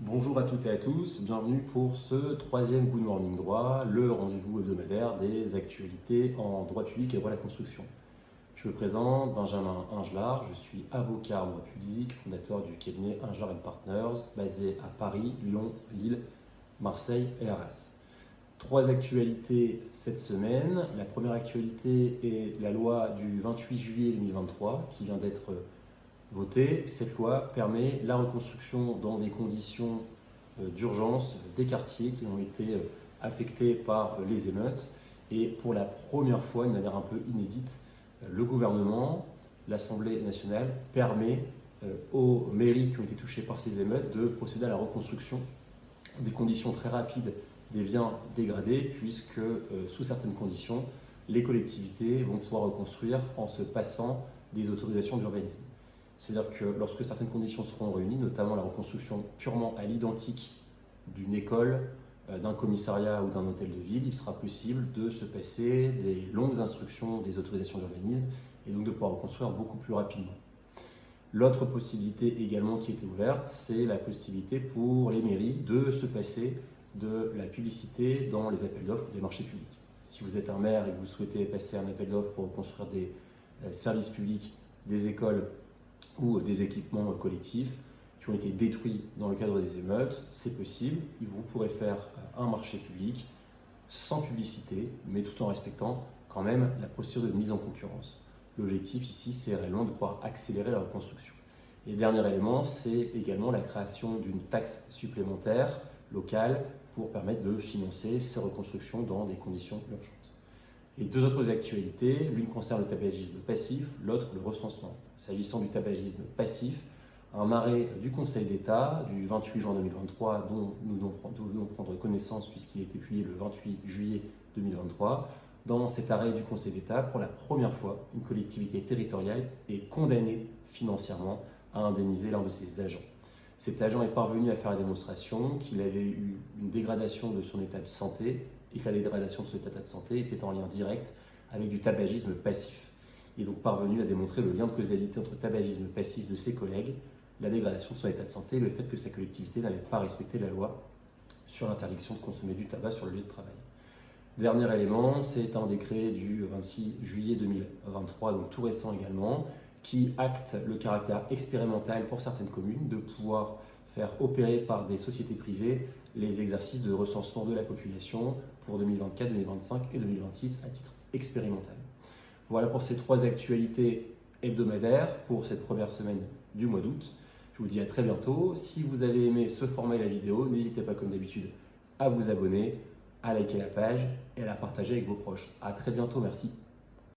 Bonjour à toutes et à tous, bienvenue pour ce troisième Good Morning Droit, le rendez-vous hebdomadaire des actualités en droit public et droit de la construction. Je me présente, Benjamin Ingelard, je suis avocat en droit public, fondateur du cabinet Ingelard Partners, basé à Paris, Lyon, Lille, Marseille et Arras. Trois actualités cette semaine. La première actualité est la loi du 28 juillet 2023 qui vient d'être votée. Cette loi permet la reconstruction dans des conditions d'urgence des quartiers qui ont été affectés par les émeutes. Et pour la première fois, de manière un peu inédite, le gouvernement, l'Assemblée nationale, permet aux mairies qui ont été touchées par ces émeutes de procéder à la reconstruction des conditions très rapides des biens dégradés, puisque sous certaines conditions, les collectivités vont pouvoir reconstruire en se passant des autorisations d'urbanisme. C'est-à-dire que lorsque certaines conditions seront réunies, notamment la reconstruction purement à l'identique d'une école, d'un commissariat ou d'un hôtel de ville, il sera possible de se passer des longues instructions des autorisations d'urbanisme et donc de pouvoir reconstruire beaucoup plus rapidement. L'autre possibilité également qui était ouverte, c'est la possibilité pour les mairies de se passer de la publicité dans les appels d'offres des marchés publics. Si vous êtes un maire et que vous souhaitez passer un appel d'offres pour reconstruire des services publics, des écoles ou des équipements collectifs qui ont été détruits dans le cadre des émeutes, c'est possible. Vous pourrez faire un marché public sans publicité, mais tout en respectant quand même la procédure de mise en concurrence. L'objectif ici, c'est réellement de pouvoir accélérer la reconstruction. Et dernier élément, c'est également la création d'une taxe supplémentaire locale pour permettre de financer ces reconstructions dans des conditions urgentes. Les deux autres actualités, l'une concerne le tabagisme passif, l'autre le recensement. S'agissant du tabagisme passif, un arrêt du Conseil d'État du 28 juin 2023 dont nous devons prendre connaissance puisqu'il a été publié le 28 juillet 2023. Dans cet arrêt du Conseil d'État, pour la première fois, une collectivité territoriale est condamnée financièrement à indemniser l'un de ses agents. Cet agent est parvenu à faire la démonstration qu'il avait eu une dégradation de son état de santé et que la dégradation de son état de santé était en lien direct avec du tabagisme passif. Il est donc parvenu à démontrer le lien de causalité entre le tabagisme passif de ses collègues, la dégradation de son état de santé et le fait que sa collectivité n'avait pas respecté la loi sur l'interdiction de consommer du tabac sur le lieu de travail. Dernier élément, c'est un décret du 26 juillet 2023, donc tout récent également, qui acte le caractère expérimental pour certaines communes de pouvoir faire opérer par des sociétés privées les exercices de recensement de la population pour 2024, 2025 et 2026 à titre expérimental. Voilà pour ces trois actualités hebdomadaires pour cette première semaine du mois d'août. Je vous dis à très bientôt. Si vous avez aimé ce format et la vidéo, n'hésitez pas comme d'habitude à vous abonner, à liker la page et à la partager avec vos proches. À très bientôt, merci.